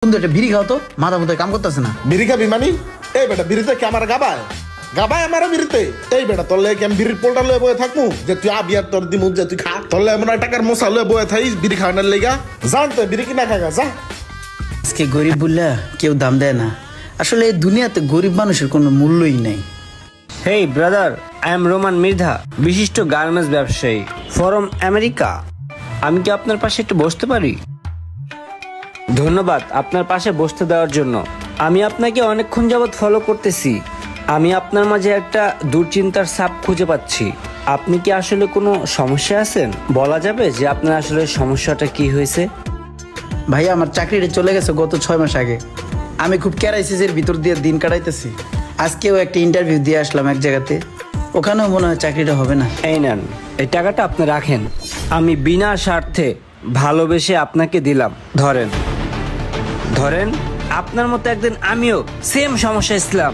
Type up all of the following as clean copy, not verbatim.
বন্ধু একটা বিড়ি খাও তো, মাথা মতো কাম করতেছে না। বিড়ি খাবি মানি? এই বেটা বিড়িতে কি আমার গাবায় গাবায় আমার বিড়িতে? এই বেটা তোর লেগে আমি বিড়ির পোলটা লয়ে বয়ে থাকবো যে তুই আবিয়ার তোর দিমু যে তুই খা? তোর লেগে মনে টাকার মশা লয়ে বয়ে থাইস বিড়ি খাওয়ানোর লেগা? জানতে বিড়ি কিনা খাগা যা। আজকে গরিব বললে কেউ দাম দেয় না। আসলে এই দুনিয়াতে গরিব মানুষের কোনো মূল্যই নেই। Hey brother, I am Roman Mridha, বিশিষ্ট গার্মেন্টস ব্যবসায়ী ফ্রম আমেরিকা। আমি কি আপনার পাশে একটু বসতে পারি? ধন্যবাদ আপনার পাশে বসতে দেওয়ার জন্য। আমি আপনাকে অনেকক্ষণ যাবৎ ফলো করতেছি। আমি আপনার মাঝে একটা দুশ্চিন্তার ছাপ খুঁজে পাচ্ছি। আপনি কি আসলে কোনো সমস্যা আছেন? বলা যাবে যে আপনার আসলে সমস্যাটা কি হয়েছে? ভাইয়া আমার চাকরিটা চলে গেছে গত 6 মাস আগে। আমি খুব ক্রাইসিসের ভিতর দিয়ে দিন কাটাইতেছি। আজকেও একটা ইন্টারভিউ দিয়ে আসলাম এক জায়গাতে, ওখানেও মনে হয় চাকরিটা হবে না। এই নেন, এই টাকাটা আপনি রাখেন। আমি বিনা স্বার্থে ভালোবেসে আপনাকে দিলাম। ধরেন ধরেন, আপনার মতো একদিন আমিও সেম সমস্যায় ছিলাম।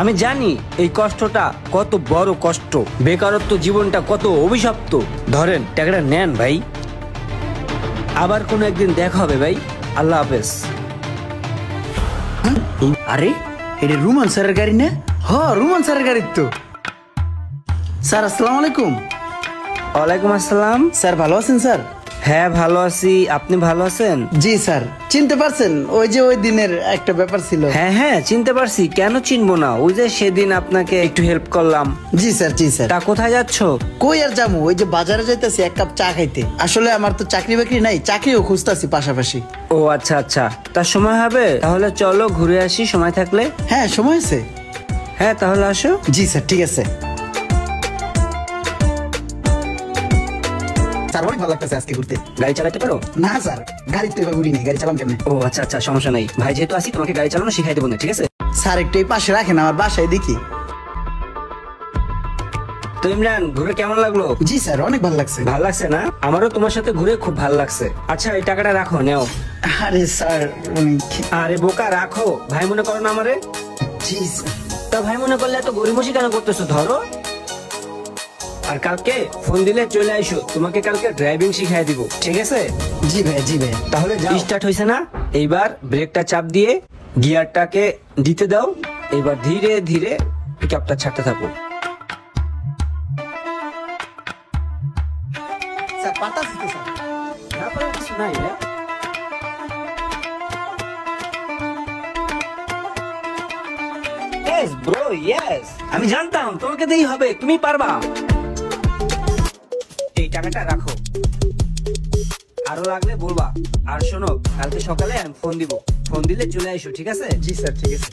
আমি জানি এই কষ্টটা কত বড় কষ্ট, বেকারত্ব জীবনটা কত অভিশপ্ত। ধরেন টাকাটা নেন ভাই, আবার কোনো একদিন দেখা হবে ভাই। আল্লাহ হাফেজ। আরে এটা রুমান স্যারের গাড়ি না? হ, রুমান স্যারের গাড়ি তো। স্যার আসসালামু আলাইকুম। ওয়ালাইকুম আসসালাম। স্যার ভালো আছেন স্যার? হ্যাঁ ভালো আছি, আপনি ভালো আছেন? জি স্যার। চিনতে পারছেন? ওই যে ওই দিনের একটা ব্যাপার ছিল। হ্যাঁ হ্যাঁ চিনতে পারছি, কেন চিনবো না? ওই যে সেদিন আপনাকে একটু হেল্প করলাম। জি স্যার, জি স্যার। তা কোথায় যাচ্ছ? কই আর যাবো, ওই যে বাজারে যাইতেছি এক কাপ চা খাইতে। আসলে আমার তো চাকরি বাকরি নাই, চাকরিও খুঁজতেছি পাশাপাশি। ও আচ্ছা আচ্ছা, তার সময় হবে? তাহলে চলো ঘুরে আসি সময় থাকলে। হ্যাঁ সময় আছে। হ্যাঁ তাহলে আসো। জি স্যার, ঠিক আছে। স্যার অনেক ভালো লাগতেছে আজকে ঘুরতে। গাড়ি চালাতে পারো? না স্যার, গাড়ি তো এবার ঘুরি নেই, গাড়ি চালাম কেমনে? ও আচ্ছা আচ্ছা, সমস্যা নাই ভাই, যেহেতু আসি তোমাকে গাড়ি চালানো শিখাই দেবো না, ঠিক আছে? স্যার একটু এই পাশে রাখেন, আমার বাসায় দেখি। তো ইমরান, ঘুরে কেমন লাগলো? জি স্যার অনেক ভালো লাগছে। ভালো লাগছে না? আমারও তোমার সাথে ঘুরে খুব ভালো লাগছে। আচ্ছা এই টাকাটা রাখো, নেও। আরে স্যার আরে বোকা, রাখো। ভাই মনে করো না আমারে? জি স্যার। তা ভাই মনে করলে এত গরিবসি কেন করতেছো? ধরো। আর কালকে ফোন দিলে চলে আইসো, তোমাকে কালকে ড্রাইভিং শিখাই দিব, ঠিক আছে? জি ভাই, জি ভাই। তাহলে স্টার্ট হয়েছে না? এইবার ব্রেকটা চাপ দিয়ে গিয়ারটাকে দিতে দাও। এবার ধীরে ধীরে পিকআপটা ছাড়তে থাকো। স্যার পাতাছি তো স্যার। না পারার কিছু নাই। Yes bro, yes. আমি জানতাম তোমাকে দিই হবে, তুমি পারবা। এই টাকাটা রাখো, আরো লাগলে বলবা। আর শোনো, কালকে সকালে আমি ফোন দিব, ফোন দিলে চলে আইসো, ঠিক আছে? জি স্যার, ঠিক আছে।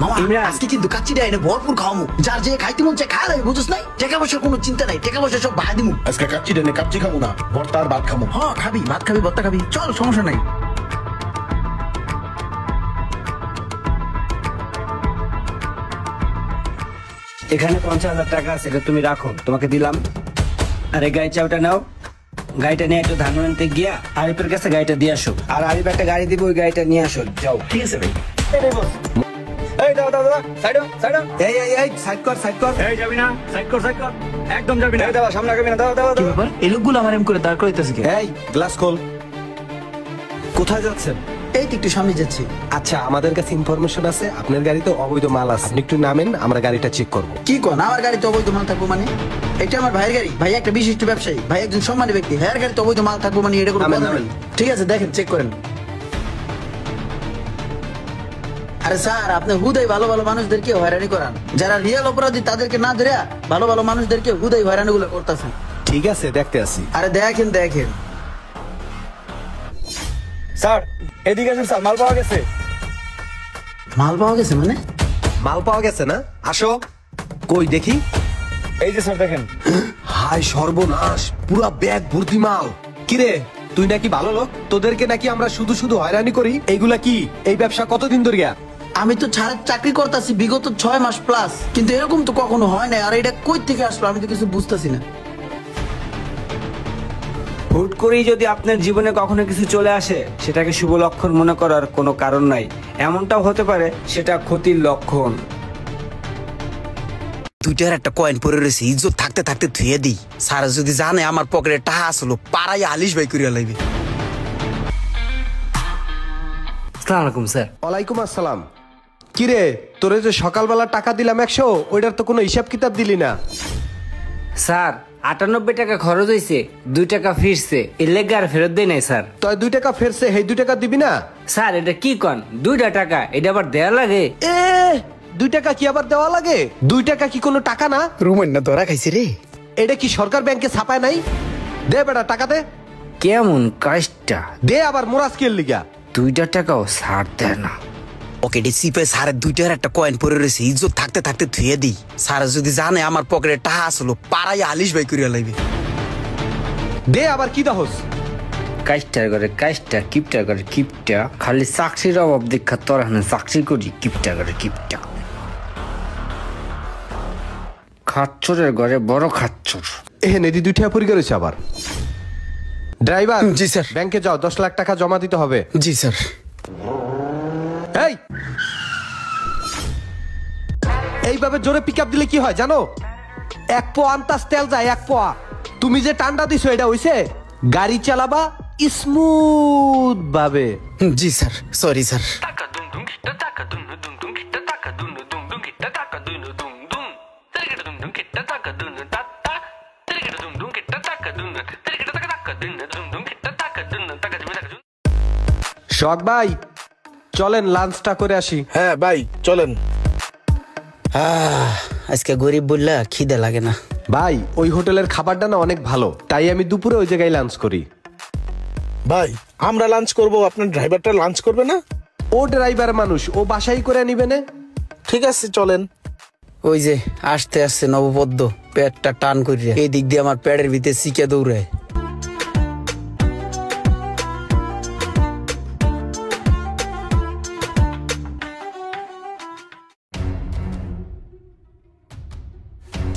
মামা ইমরান, আজকে কিন্তু কাচ্চিটা এনে ভরপুর খাওয়ামু। যার যে খাইতে মন চায় খাওয়া, বুঝছ নাই? টাকা পয়সার কোনো চিন্তা নাই, টাকা পয়সা সব ভাড়া দিমু। আজকে কাচ্চি ডেনে কাচ্চি খাবো না, ভর্তা আর ভাত খাবো। হ্যাঁ খাবি, ভাত খাবি, ভর্তা খাবি, চল সমস্যা নাই। এখানে 50,000 টাকা আছে, এটা তুমি রাখো, তোমাকে দিলাম। আর এই গাড়ি চাবিটা নাও, গাড়িটা নিয়ে একটু ধানমন্ডিতে গিয়া আরিফের কাছে গাড়িটা দিয়ে আসো। আর আরিফ একটা গাড়ি দিব, ওই গাড়িটা নিয়ে আসো, যাও। ঠিক আছে ভাই। এই দাও দাও দাও, সাইডো সাইডো। এই এই এই সাইড কর, সাইড কর। এই যাবি না, সাইড কর সাইড কর, একদম যাবি না। এই দাও, সামনে আগাবি না, দাও দাও কি দাও। ব্যাপার, এই লোকগুলো আমার এম করে দাঁড় করাইতেছে কি? এই গ্লাস খোল। কোথায় যাচ্ছেন? এই তো একটু সামনে যাচ্ছি। আচ্ছা, আমাদের কাছে ইনফরমেশন আছে আপনার গাড়িতে অবৈধ মাল আছে, আপনি একটু নামেন, আমরা গাড়িটা চেক করব। কি কোন, আমার গাড়িতে অবৈধ মাল থাকবো মানে? এটা আমার ভাইয়ের গাড়ি, ভাই একটা বিশিষ্ট ব্যবসায়ী, ভাই একজন সম্মানী ব্যক্তি, ভাইয়ের গাড়িতে অবৈধ মাল থাকবো মানে এটা কোনো নামেন, কথা নামেন। নেই। ঠিক আছে দেখেন, চেক করেন। আরে স্যার, আপনি হুদাই ভালো ভালো মানুষদেরকে হয়রানি করান। যারা রিয়েল অপরাধী তাদেরকে না ধরে ভালো ভালো মানুষদেরকে হুদাই হয়রানি গুলো করতেছেন। ঠিক আছে, দেখতে আসি। আরে দেখেন দেখেন। স্যার এদিকে আসুন স্যার, মাল পাওয়া গেছে। মাল পাওয়া গেছে মানে? মাল পাওয়া গেছে না? আসো, কই দেখি। এই যে স্যার দেখেন। হায় সর্বনাশ, পুরা ব্যাগ ভর্তি মাল। কিরে, তুই নাকি ভালো লোক, তোদেরকে নাকি আমরা শুধু শুধু হয়রানি করি? এইগুলা কি? এই ব্যবসা কতদিন ধরে? আমি তো চাকরি করতেছি বিগত 6 মাস প্লাস, কিন্তু এরকম তো কখনো হয় না। আর এটা কই থেকে আসলো আমি তো কিছু বুঝতেছি না। হুট করেই যদি আপনার জীবনে কখনো কিছু চলে আসে, সেটাকে শুভ লক্ষণ মনে করার কোনো কারণ নাই। এমনটাও হতে পারে সেটা ক্ষতির লক্ষণ। দুইটার একটা কয়েন পরে রয়েছে, ইজ্জত থাকতে থাকতে ধুয়ে দিই। স্যার যদি জানে আমার পকেটে টাকা আসলো, পাড়াই আলিশ ভাই করিয়া লাগবে। আসসালামু আলাইকুম স্যার। ওয়ালাইকুম আসসালাম। কিরে, তোরে যে সকালবেলা টাকা দিলাম 100, ওইটার তো কোনো হিসাব কিতাব দিলি না। স্যার 98 টাকা খরচ হয়েছে, 2 টাকা ফিরছে, এর লেগে আর ফেরত দেয় নাই স্যার। তুই 2 টাকা ফেরছে, এই 2 টাকা দিবি না? স্যার এটা কি কন, 2টা টাকা, এটা আবার দেয়া লাগে? এ 2 টাকা কি আবার দেওয়া লাগে? 2 টাকা কি কোনো টাকা না? রুমেন না ধরা খাইছি রে। এটা কি সরকার ব্যাংকে ছাপায় নাই? দে বেটা টাকা দে। কেমন কাজটা? দে আবার মোরাজকের লিগা। 2টা টাকাও ছাড় দেয় না। পকেটে চিপে স্যারের 2 টাকার একটা কয়েন পরে রয়েছে, ইজ্জত থাকতে থাকতে ধুয়ে দিই। স্যার যদি জানে আমার পকেটে টাকা আসলো, পাড়াই আলিশ ভাই করিয়া লাগবে। দে আবার কি দহস? কাজটার করে কাজটা, কিপটা করে কিপটা, খালি চাকরির অভাব দেখা তোর হানে চাকরি করি, কিপটা করে কিপটা। খাচ্চরের ঘরে বড় খাচ্চর। নেদি 2 টাকা পরিষ্কার হয়েছে আবার। ড্রাইভার, জি স্যার। ব্যাংকে যাও, 10 লাখ টাকা জমা দিতে হবে। জি স্যার। এইভাবে জোরে পিক দিলে কি হয় জানো? 1 পোয়া আন্তাজ তেল যায়, 1 পোয়া। তুমি যে টান্ডা দিছো এটা হইছে? গাড়ি চালাবা স্মুথ ভাবে। জি স্যার, সরি স্যার। শখ ভাই, চলেন লাঞ্চটা করে আসি। হ্যাঁ ভাই চলেন। আজকে গরিব বললা খিদে লাগে না। ভাই ওই হোটেলের খাবারটা না অনেক ভালো, তাই আমি দুপুরে ওই জায়গায় লাঞ্চ করি। ভাই আমরা লাঞ্চ করব, আপনার ড্রাইভারটা লাঞ্চ করবে না? ও ড্রাইভার মানুষ, ও বাসাই করে নিবে না। ঠিক আছে চলেন। ওই যে আসতে আসছে নবপদ্ম, পেটটা টান করিয়া এই দিক দিয়ে আমার পেটের ভিতরে শিখে দৌড়ায়।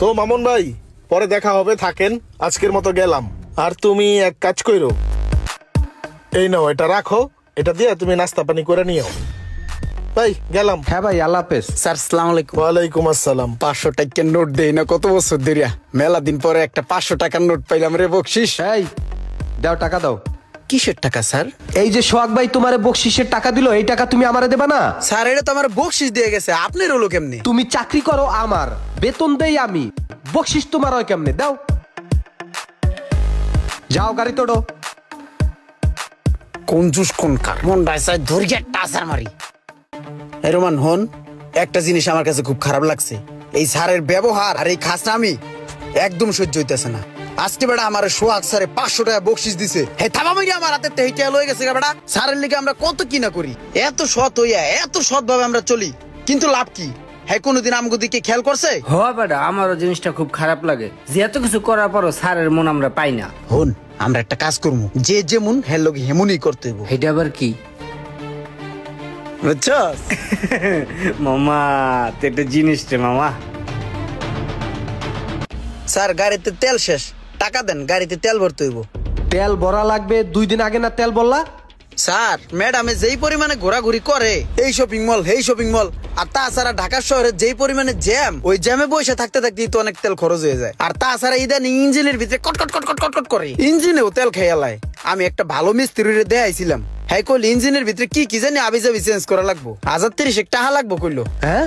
তো মামুন ভাই, পরে দেখা হবে, থাকেন, আজকের মতো গেলাম। আর তুমি এক কাজ কইরো, এই নাও এটা রাখো, এটা দিয়ে তুমি নাস্তা পানি করে নিও। ভাই গেলাম। হ্যাঁ ভাই, আল্লাহ হাফেজ। স্যার সালাম আলাইকুম। ওয়ালাইকুম আসসালাম। 500 টাকার নোট দেই না কত বছর ধরিয়া, মেলা দিন পরে একটা 500 টাকার নোট পাইলাম রে বকশিস। এই দাও, টাকা দাও। কিসের টাকা স্যার? এই যে সোহাগ ভাই তোমারে বকশিসের টাকা দিল, এই টাকা তুমি আমারে দেবা না? স্যার এটা তো আমার বকশিস দিয়ে গেছে, আপনার হলো কেমনি? তুমি চাকরি করো আমার, বেতন দেই আমি, বকশিস তোমার হয় কেমনে? দাও, যাও গাড়ি তোড়ো। কোন জুস কোন কার মন ডাইসাই ধরিয়া টাসার মারি। এই রোমান হন, একটা জিনিস আমার কাছে খুব খারাপ লাগছে, এই স্যারের ব্যবহার আর এই খাসনামি একদম সহ্য হইতেছে না। আজকে বেটা আমার সোহাগ স্যারে 500 টাকা বকশিস দিছে, হে থাবা মাইরা আমার হাতে তেইটা লয়ে গেছে বেটা। স্যারের লিগে আমরা কত কি না করি, এত সৎ হইয়া এত সৎ ভাবে আমরা চলি, কিন্তু লাভ কি? হ্যাঁ কোনোদিন আমগো দিকে খেয়াল করছে? হ বেটা, আমারও জিনিসটা খুব খারাপ লাগে যে এত কিছু করার পরও স্যারের মন আমরা পাই না। হন, আমরা একটা কাজ করবো, যে যেমন হ্যাঁ লোক হেমনই করতে হইব। এটা আবার কি? বুঝছস মামা তো একটা জিনিস রে মামা। স্যার গাড়িতে তেল শেষ, টাকা দেন, গাড়িতে তেল ভরতে হইব। তেল ভরা লাগবে, 2 দিন আগে না তেল বললা? স্যার ম্যাডামে যেই পরিমাণে ঘোরাঘুরি করে এই শপিং মল এই শপিং মল, আর তাছাড়া ঢাকা শহরে যেই পরিমাণে জ্যাম, ওই জ্যামে বসে থাকতে থাকতেই তো অনেক তেল খরচ হয়ে যায়। আর তাছাড়া ইদানিং ইঞ্জিনের ভিতরে কটকট কটকট কটকট করে, ইঞ্জিনেও তেল খেয়ে লাই। আমি একটা ভালো মিস্ত্রিরে দেখাইছিলাম, হ্যাঁ কইল ইঞ্জিনের ভিতরে কি কি জানি আবি যাবি চেঞ্জ করা লাগবো, 1030 টাকা লাগবো কইলো। হ্যাঁ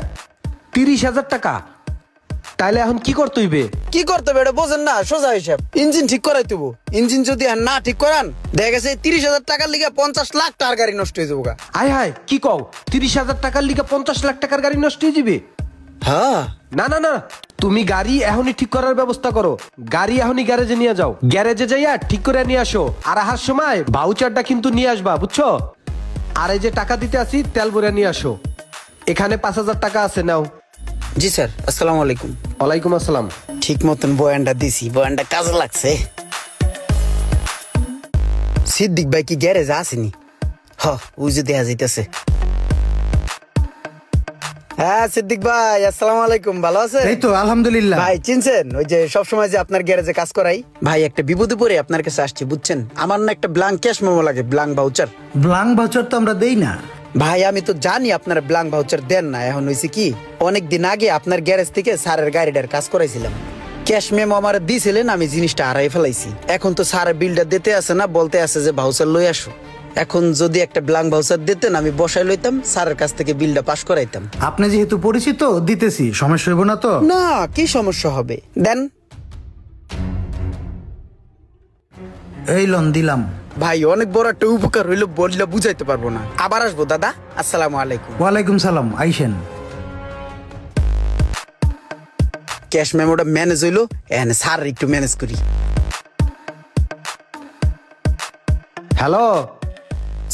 30,000 টাকা? তাইলে এখন কি করতে হইবে? কি করতে হবে এটা বোঝেন না? সোজা হিসাব, ইঞ্জিন ঠিক করাই দেবো। ইঞ্জিন যদি না ঠিক করান, দেখা গেছে 30,000 টাকার লিগে 50 লাখ টাকার গাড়ি নষ্ট হয়ে যাবো। আয় হায়, কি কও? 30,000 টাকার লিগে 50 লাখ টাকার গাড়ি নষ্ট হয়ে যাবে? হ্যাঁ না না না, তুমি গাড়ি এখনই ঠিক করার ব্যবস্থা করো। গাড়ি এখনই গ্যারেজে নিয়ে যাও, গ্যারেজে যাইয়া ঠিক করে নিয়ে আসো। আর আসার সময় ভাউচারটা কিন্তু নিয়ে আসবা, বুঝছো? আর এই যে টাকা দিতে আসি, তেল ভরে নিয়ে আসো। এখানে 5,000 টাকা আছে, নাও। জি স্যার, আসসালামু আলাইকুম। ওয়ালাইকুম আসসালাম। ঠিক মতন বয়ানটা দিছি, বয়ানটা কাজে লাগছে। সিদ্দিক ভাই কি গ্যারেজ আসেনি? ওই যে দেখা যাইতেছে। হ্যাঁ সিদ্দিক ভাই, আসসালামু আলাইকুম, ভালো আছে? এই তো আলহামদুলিল্লাহ। ভাই চিনছেন ওই যে সবসময় যে আপনার গ্যারেজে কাজ করাই? ভাই একটা বিপদে পড়ে আপনার কাছে আসছি, বুঝছেন? আমার না একটা ব্ল্যাঙ্ক ক্যাশ মেমো লাগে, ব্ল্যাঙ্ক ভাউচার। ব্লাঙ্ক ভাউচার তো আমরা দেই না। ভাই আমি তো জানি আপনার ব্ল্যাঙ্ক ভাউচার দেন না। এখন হয়েছে কি, অনেকদিন আগে আপনার গ্যারেজ থেকে স্যারের গাড়িটার কাজ করাইছিলাম, ক্যাশ মেমো আমার দিয়েছিলেন, আমি জিনিসটা হারাই ফেলাইছি। এখন তো স্যারের বিলটা দিতে আসে না, বলতে আছে যে ভাউচার লই আসো। এখন যদি একটা ব্ল্যাঙ্ক ভাউচার দিতেন আমি বসাই লইতাম, স্যারের কাছ থেকে বিলটা পাস করাইতাম। আপনি যেহেতু পরিচিত দিতেছি, সমস্যা হইব না তো? না, কি সমস্যা হবে, দেন। এই লোন দিলাম। ভাই অনেক বড় একটা উপকার হইলো, বললে বুঝাইতে পারবো না। আবার আসবো দাদা, আসসালামু আলাইকুম। ওয়ালাইকুম সালাম, আইসেন। ক্যাশ মেমোটা ম্যানেজ হইলো, এখানে স্যার একটু ম্যানেজ করি। হ্যালো,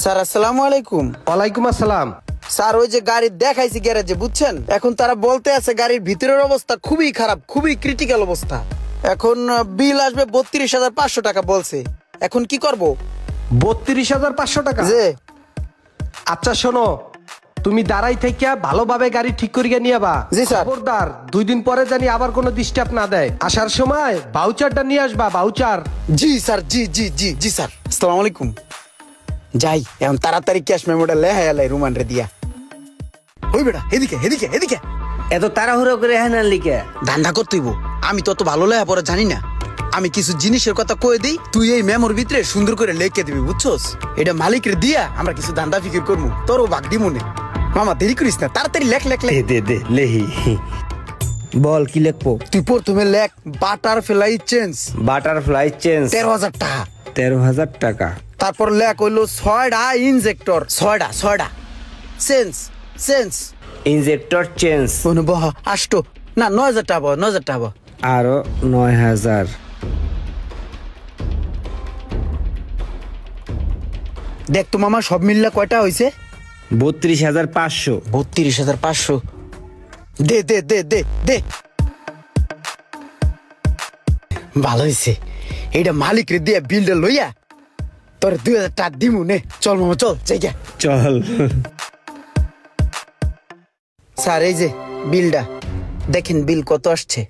স্যার আসসালামু আলাইকুম। ওয়ালাইকুম আসসালাম। স্যার ওই যে গাড়ি দেখাইছি গ্যারেজে, বুঝছেন, এখন তারা বলতে আছে গাড়ির ভিতরের অবস্থা খুবই খারাপ, খুবই ক্রিটিক্যাল অবস্থা। এখন বিল আসবে 32,500 টাকা বলছে, এখন কি করব? 32,500 টাকা? যে আচ্ছা শোনো, তুমি দাঁড়াই থেকে ভালোভাবে গাড়ি ঠিক করিয়া নিয়ে বা। জি স্যার। খবরদার 2 দিন পরে জানি আবার কোনো ডিস্টার্ব না দেয়। আসার সময় ভাউচারটা নিয়ে আসবা, ভাউচার। জি স্যার, জি জি জি জি স্যার, আসসালামু আলাইকুম। যাই এখন তাড়াতাড়ি ক্যাশ মেমোটা লেহাই আলাই রুমান রে দিয়া। ওই বেটা এদিকে এদিকে এদিকে, এত তাড়াহুড়ো করে হ্যাঁ লিখে ধান্দা করতেইব। আমি তত ভালো লেহা পরে জানি না, আমি কিছু জিনিসের কথা কয়ে দিই, তুই এই মেমোর ভিতরে সুন্দর করে লেখে দিবি, বুঝছস? এটা মালিকের দিয়া আমরা কিছু ধান্দা ফিকির করবো, তোরও ভাগ দি মনে। মামা দেরি করিস না, তাড়াতাড়ি লেখ লেখ লেখ। দে লেহি। বল কি লিখবো? তুই প্রথমে লেখ বাটারফ্লাই চেঞ্জ, বাটারফ্লাই চেঞ্জ 13,000 টাকা। 13,000 টাকা। তারপর লেখ হইলো 6টা ইনজেক্টর, 6টা চেঞ্জ চেঞ্জ ইনজেক্টর চেঞ্জ বহ 8 না 9,000 টাকা, 9,000 টাকা। আরো 9,000। দেখ তো মামা সব মিললে কয়টা হয়েছে? 32,500। 32,500। দে দে দে দে দে, ভালো হয়েছে। এইটা মালিক রে দিয়ে বিলটা লইয়া তোর 2,000 টাকা দিমু নে। চল মামা চল, জায়গা চল। স্যার এই যে বিলটা দেখেন, বিল কত আসছে।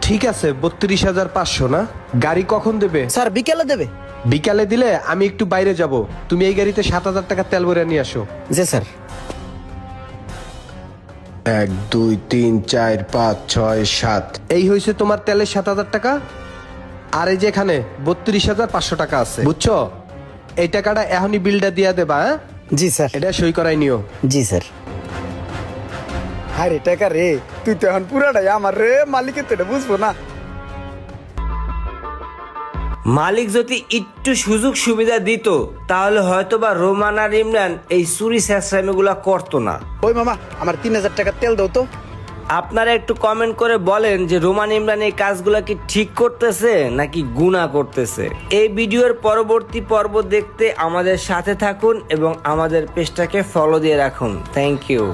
ঠিক আছে, 32,500 না? গাড়ি কখন দেবে? স্যার বিকেলে দেবে। বিকালে দিলে আমি একটু বাইরে যাব, তুমি এই গাড়িতে 7,000 টাকা তেল ভরে নিয়ে আসো। জি স্যার। 1 2 3 4 5 6 7, এই হয়েছে তোমার তেলের 7,000 টাকা। আর এই যে এখানে 32,500 টাকা আছে, বুঝছো? এই টাকাটা এখনই বিলটা দিয়া দেবা। হ্যাঁ জি স্যার। এটা সই করাই নিও। জি স্যার। আরে টাকা রে, তুই তো এখন পুরাটাই আমার রে, মালিকের তো এটা বুঝবো না। মালিক যদি একটু সুযোগ সুবিধা দিত তাহলে হয়তো বা রোমান আর ইমরান এই চুরি শেষরামিগুলা করতো না। ওই মামা আমার 3,000 টাকা তেল দাও তো। আপনারা একটু কমেন্ট করে বলেন যে রোমান ইমরান এই কাজগুলা কি ঠিক করতেছে নাকি গুনাহ করতেছে। এই ভিডিওর পরবর্তী পর্ব দেখতে আমাদের সাথে থাকুন এবং আমাদের পেজটাকে ফলো দিয়ে রাখুন। Thank you.